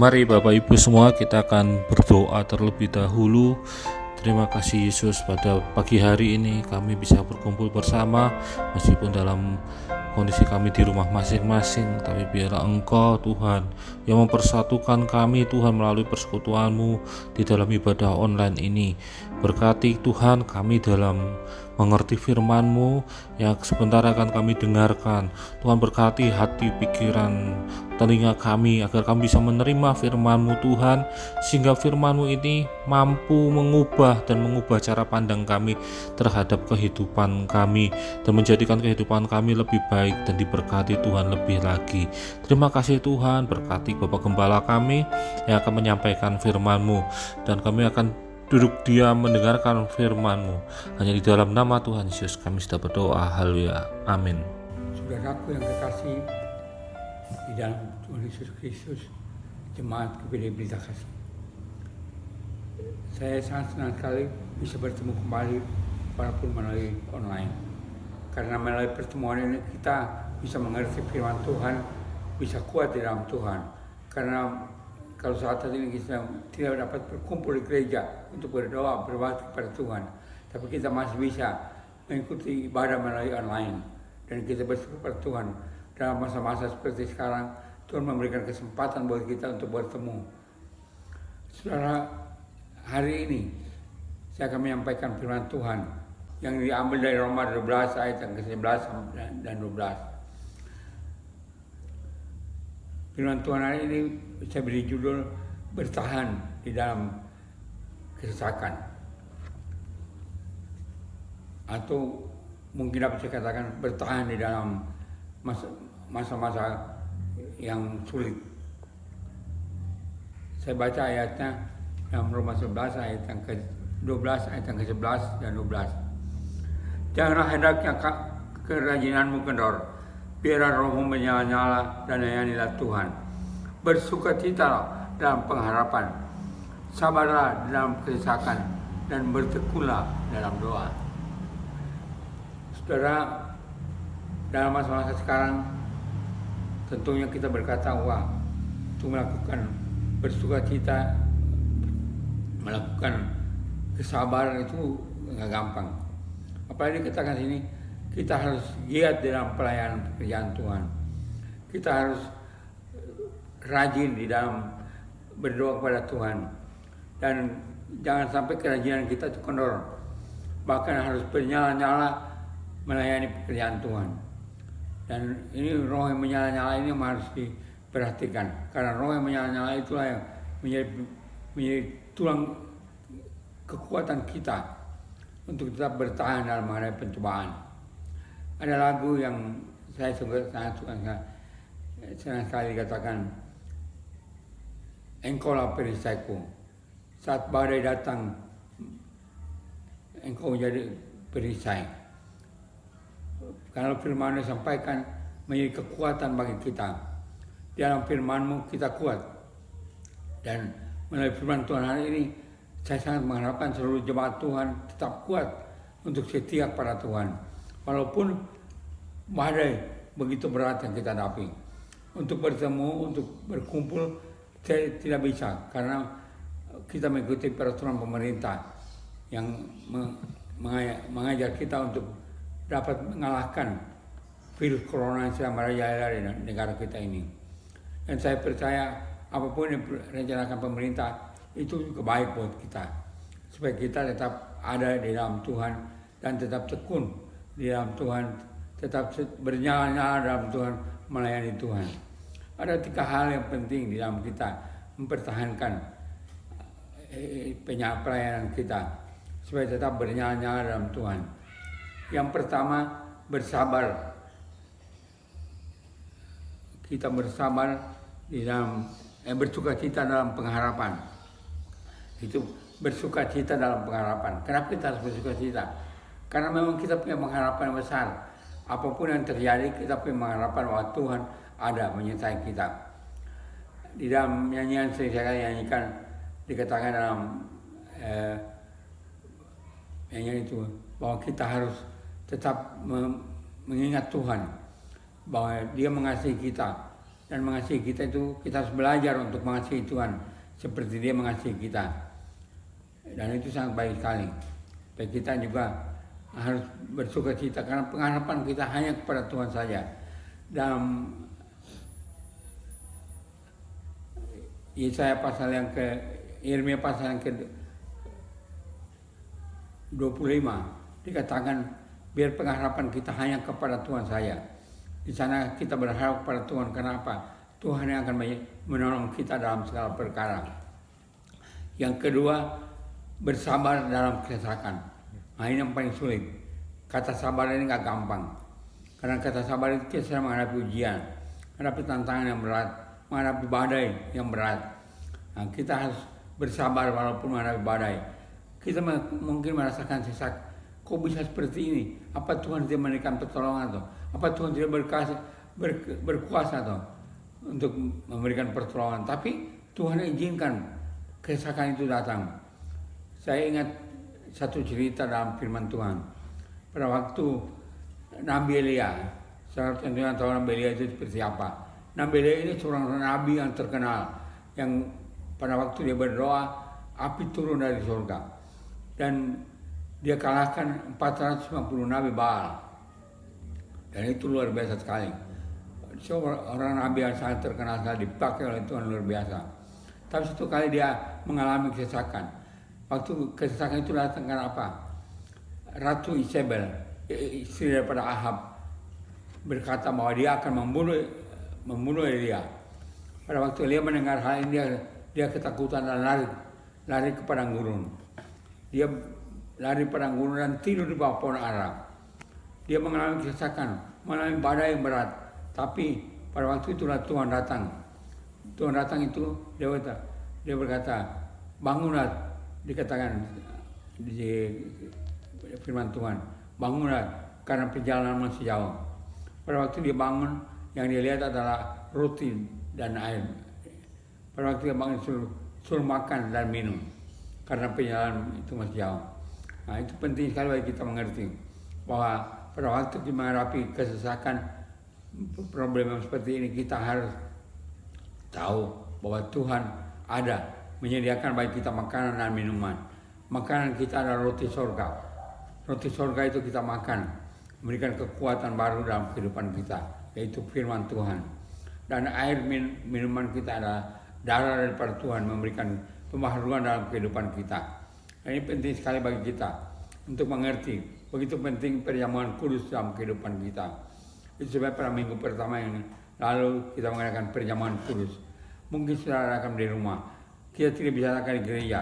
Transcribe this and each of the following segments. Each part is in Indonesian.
Mari Bapak Ibu semua, kita akan berdoa terlebih dahulu. Terima kasih Yesus, pada pagi hari ini kami bisa berkumpul bersama meskipun dalam kondisi kami di rumah masing-masing, tapi biarlah Engkau Tuhan yang mempersatukan kami Tuhan melalui persekutuan-Mu di dalam ibadah online ini. Berkati Tuhan kami dalam mengerti firman-Mu yang sebentar akan kami dengarkan. Tuhan berkati hati, pikiran, telinga kami agar kami bisa menerima firman-Mu Tuhan, sehingga firman-Mu ini mampu mengubah cara pandang kami terhadap kehidupan kami dan menjadikan kehidupan kami lebih baik dan diberkati Tuhan lebih lagi. Terima kasih Tuhan, berkati Bapak Gembala kami yang akan menyampaikan firman-Mu, dan kami akan duduk diam mendengarkan firman-Mu. Hanya di dalam nama Tuhan Yesus kami sudah berdoa. Haleluya. Amin. Saudaraku yang kekasih di dalam Tuhan Yesus Kristus, jemaat GBD Berita Kasih, saya sangat senang sekali bisa bertemu kembali walaupun melalui online. Karena melalui pertemuan ini kita bisa mengerti firman Tuhan, bisa kuat di dalam Tuhan. Karena kalau saat ini kita tidak dapat berkumpul di gereja untuk berdoa, berbakti kepada Tuhan, tapi kita masih bisa mengikuti ibadah melalui online. Dan kita bersyukur pada Tuhan, dalam masa-masa seperti sekarang, Tuhan memberikan kesempatan buat kita untuk bertemu. Saudara, hari ini saya akan menyampaikan firman Tuhan yang diambil dari Roma 12 ayat yang ke-11 dan 12. Firman Tuhan hari ini saya beri judul bertahan di dalam kesesakan, atau mungkin dapat saya katakan bertahan di dalam masa-masa yang sulit. Saya baca ayatnya dalam Roma 11 ayat yang ke-12, ayat yang ke-11 dan 12. Janganlah hendaknya kerajinanmu kendor, biarlah rohmu menyala-nyala dan layanilah Tuhan. Bersukacitalah dalam pengharapan, sabarlah dalam kesesakan, dan bertekunlah dalam doa. Saudara, dalam masa-masa sekarang tentunya kita berkata, wah, untuk melakukan bersukacita, melakukan kesabaran itu nggak gampang. Apalagi dikatakan sini, kita harus giat dalam pelayanan pekerjaan Tuhan. Kita harus rajin di dalam berdoa kepada Tuhan. Dan jangan sampai kerajinan kita itu kendor. Bahkan harus bernyala-nyala melayani pekerjaan Tuhan. Dan ini roh yang menyala-nyala ini harus diperhatikan. Karena roh yang menyala-nyala itulah yang menjadi tulang kekuatan kita untuk tetap bertahan dalam menghadapi pencobaan. Ada lagu yang saya sangat suka sekali dikatakan, Engkaulah perisaiku, saat badai datang Engkau menjadi perisai. Kalau firman disampaikan menjadi kekuatan bagi kita. Dalam firman-Mu kita kuat. Dan melalui firman Tuhan hari ini, saya sangat mengharapkan seluruh jemaat Tuhan tetap kuat untuk setia kepada Tuhan. Walaupun badai begitu berat yang kita hadapi. Untuk bertemu, untuk berkumpul, saya tidak bisa. Karena kita mengikuti peraturan pemerintah yang mengajar kita untuk dapat mengalahkan virus corona yang sedang merajalela di negara kita ini. Dan saya percaya apapun yang direncanakan pemerintah itu juga baik buat kita, supaya kita tetap ada di dalam Tuhan dan tetap tekun di dalam Tuhan, tetap bernyala-nyala dalam Tuhan, melayani Tuhan. Ada 3 hal yang penting di dalam kita mempertahankan pelayanan kita supaya tetap bernyala-nyala dalam Tuhan. Yang pertama, bersabar. Kita bersabar di dalam bersukacita dalam pengharapan. Itu bersukacita dalam pengharapan. Kenapa kita harus bersukacita? Karena memang kita punya pengharapan besar. Apapun yang terjadi, kita punya pengharapan bahwa Tuhan ada menyertai kita. Di dalam nyanyian saya nyanyikan, dikatakan dalam nyanyian itu bahwa kita harus tetap mengingat Tuhan, bahwa Dia mengasihi kita dan mengasihi kita itu kita harus belajar untuk mengasihi Tuhan seperti Dia mengasihi kita. Dan itu sangat baik sekali. Dan kita juga harus bersukacita karena pengharapan kita hanya kepada Tuhan saja. Dalam Yesaya pasal yang Yeremia pasal yang ke-25 dikatakan biar pengharapan kita hanya kepada Tuhan saja. Di sana kita berharap kepada Tuhan. Kenapa? Tuhan yang akan menolong kita dalam segala perkara. Yang kedua, bersabar dalam kesesakan. Nah, ini yang paling sulit. Kata sabar ini gak gampang. Karena kata sabar itu kita sedang menghadapi ujian, menghadapi tantangan yang berat, menghadapi badai yang berat. Nah, kita harus bersabar walaupun menghadapi badai. Kita mungkin merasakan sesak. Kok bisa seperti ini? Apa Tuhan tidak memberikan pertolongan atau apa Tuhan tidak berkuasa atau untuk memberikan pertolongan? Tapi Tuhan izinkan kesesakan itu datang. Saya ingat satu cerita dalam firman Tuhan. Pada waktu Nabi Elia, saudara tentunya tahu Nabi Elia itu seperti apa. Nabi Elia ini seorang nabi yang terkenal, yang pada waktu dia berdoa, api turun dari surga. Dan dia kalahkan 450 nabi Baal. Dan itu luar biasa sekali. Seorang nabi yang sangat terkenal sekali, dipakai oleh Tuhan luar biasa. Tapi satu kali dia mengalami kesesakan. Waktu kesesakan itu datang karena apa? Ratu Isabel, istri daripada Ahab, berkata bahwa dia akan membunuh Elia. Pada waktu Elia mendengar hal ini, dia ketakutan dan lari ke padang gurun. Dia lari padang gurun dan tidur di bawah pohon ara. Dia mengalami kesesakan, mengalami badai yang berat. Tapi pada waktu itulah Tuhan datang. Tuhan datang itu dia berkata, bangunlah, dikatakan di firman Tuhan, bangunlah karena perjalanan masih jauh. Pada waktu dia bangun, yang dia lihat adalah roti dan air. Pada waktu dia bangun suruh makan dan minum karena perjalanan itu masih jauh. Nah, itu penting sekali bagi kita mengerti bahwa pada waktu kita menghadapi kesesakan, problem yang seperti ini, kita harus tahu bahwa Tuhan ada menyediakan bagi kita makanan dan minuman. Makanan kita adalah roti sorga. Roti sorga itu kita makan, memberikan kekuatan baru dalam kehidupan kita, yaitu firman Tuhan. Dan air minuman kita adalah darah daripada Tuhan, memberikan pembaharuan dalam kehidupan kita. Dan ini penting sekali bagi kita untuk mengerti. Begitu penting perjamuan kudus dalam kehidupan kita. Itu sebab pada minggu pertama yang lalu kita mengadakan perjamuan kudus. Mungkin saudara akan di rumah, kita tidak bisa adakan di gereja.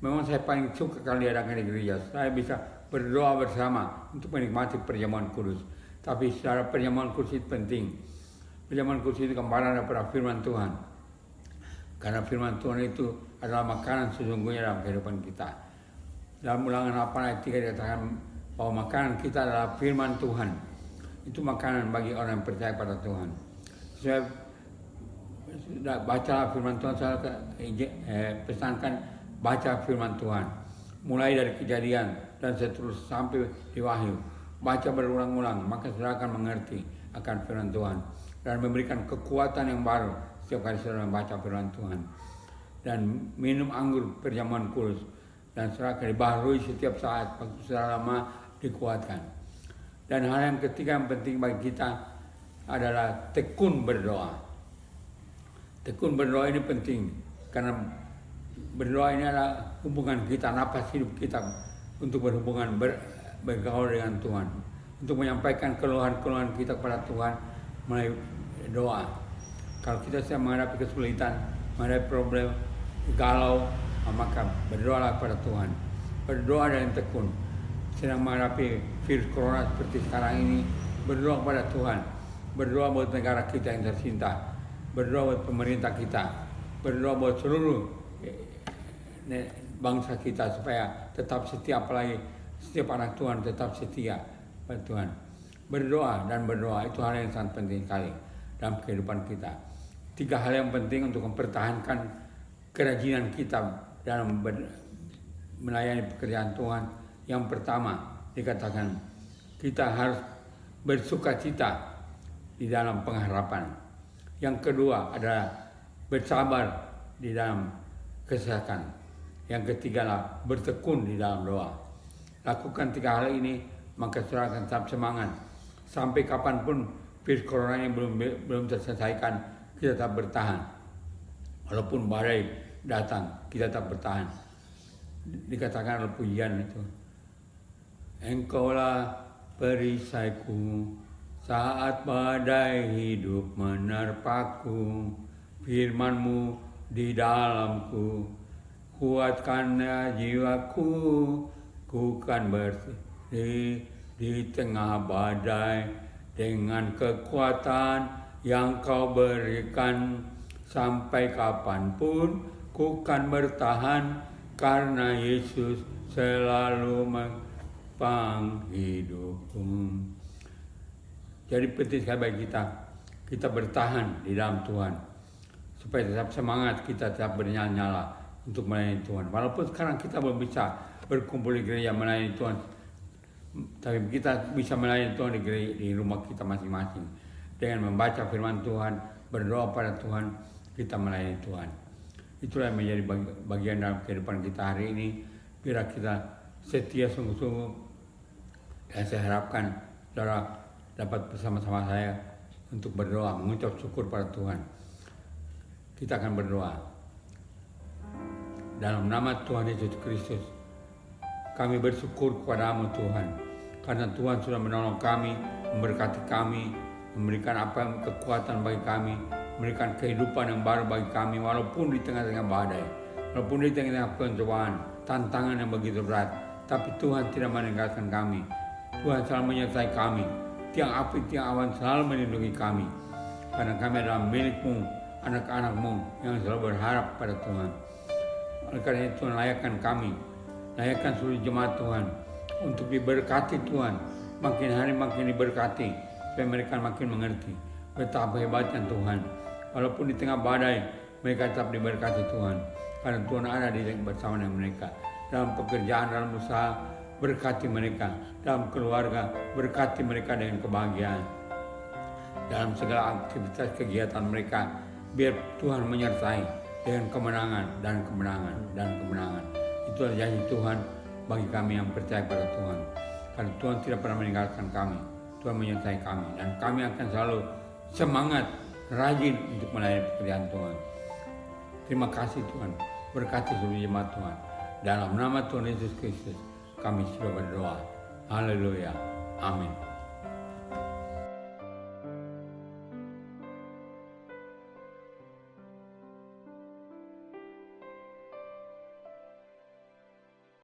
Memang saya paling suka kalau diadakan di gereja. Saya bisa berdoa bersama untuk menikmati perjamuan kudus. Tapi secara perjamuan kudus itu penting. Perjamuan kudus itu gambaran daripada firman Tuhan. Karena firman Tuhan itu adalah makanan sesungguhnya dalam kehidupan kita. Dalam Ulangan 8 ayat 3 dikatakan bahwa makanan kita adalah firman Tuhan. Itu makanan bagi orang yang percaya pada Tuhan. Saya sudah baca firman Tuhan, saya pesankan baca firman Tuhan. Mulai dari Kejadian dan seterusnya sampai di Wahyu. Baca berulang-ulang, maka saudara akan mengerti akan firman Tuhan. Dan memberikan kekuatan yang baru setiap kali saudara membaca firman Tuhan. Dan minum anggur perjamuan kudus. Dan saudara akan dibaharui setiap saat, waktu saudara lama dikuatkan. Dan hal yang ketiga yang penting bagi kita adalah tekun berdoa. Tekun berdoa ini penting, karena berdoa ini adalah hubungan kita, napas hidup kita untuk berhubungan, bergaul dengan Tuhan. Untuk menyampaikan keluhan-keluhan kita kepada Tuhan melalui doa. Kalau kita sedang menghadapi kesulitan, menghadapi problem, galau, maka berdoalah kepada Tuhan. Berdoa dan tekun. Sedang menghadapi virus corona seperti sekarang ini, berdoa kepada Tuhan. Berdoa buat negara kita yang tercinta. Berdoa buat pemerintah kita. Berdoa buat seluruh bangsa kita supaya tetap setia, apalagi setiap anak Tuhan tetap setia pada Tuhan. Berdoa dan berdoa itu hal yang sangat penting sekali dalam kehidupan kita. 3 hal yang penting untuk mempertahankan kerajinan kita dalam melayani pekerjaan Tuhan. Yang pertama dikatakan kita harus bersukacita di dalam pengharapan. Yang kedua adalah bersabar di dalam kesesakan. Yang ketiga adalah bertekun di dalam doa. Lakukan 3 hal ini, maka saudara akan tetap semangat. Sampai kapanpun virus corona ini belum terselesaikan, kita tetap bertahan. Walaupun badai datang, kita tetap bertahan. Dikatakan oleh pujian itu, Engkaulah perisaiku saat badai hidup menerpaku, firman-Mu di dalamku, kuatkanlah jiwaku, ku kan berdiri di tengah badai dengan kekuatan yang Kau berikan. Sampai kapanpun ku kan bertahan, karena Yesus selalu menopang hidupku. Jadi penting sekali bagi kita bertahan di dalam Tuhan, supaya tetap semangat, kita tetap bernyala-nyala untuk melayani Tuhan. Walaupun sekarang kita belum bisa berkumpul di gereja melayani Tuhan, tapi kita bisa melayani Tuhan di rumah kita masing-masing. Dengan membaca firman Tuhan, berdoa pada Tuhan, kita melayani Tuhan. Itulah yang menjadi bagian dalam kehidupan kita hari ini. Biar kita setia sungguh-sungguh. Dan saya harapkan saudara dapat bersama-sama saya untuk berdoa, mengucap syukur pada Tuhan. Kita akan berdoa. Dalam nama Tuhan Yesus Kristus, kami bersyukur kepada-Mu Tuhan, karena Tuhan sudah menolong kami, memberkati kami, memberikan kekuatan bagi kami, memberikan kehidupan yang baru bagi kami, walaupun di tengah-tengah badai, walaupun di tengah-tengah pencobaan, tantangan yang begitu berat. Tapi Tuhan tidak meninggalkan kami. Tuhan selalu menyertai kami. Tiang api, tiang awan selalu melindungi kami, karena kami adalah milik-Mu, anak-anak-Mu yang selalu berharap pada Tuhan. Oleh karena itu, layakkan kami, layakkan seluruh jemaat Tuhan untuk diberkati Tuhan, makin hari makin diberkati, supaya mereka makin mengerti betapa hebatnya Tuhan. Walaupun di tengah badai, mereka tetap diberkati Tuhan, karena Tuhan ada bersama dengan mereka. Dalam pekerjaan, dalam usaha, berkati mereka. Dalam keluarga, berkati mereka dengan kebahagiaan. Dalam segala aktivitas kegiatan mereka, biar Tuhan menyertai dengan kemenangan dan kemenangan dan kemenangan. Itulah janji Tuhan bagi kami yang percaya pada Tuhan. Karena Tuhan tidak pernah meninggalkan kami. Tuhan menyertai kami, dan kami akan selalu semangat, rajin untuk melayani pekerjaan Tuhan. Terima kasih Tuhan, berkati seluruh jemaat Tuhan. Dalam nama Tuhan Yesus Kristus, kami sudah berdoa. Haleluya. Amin.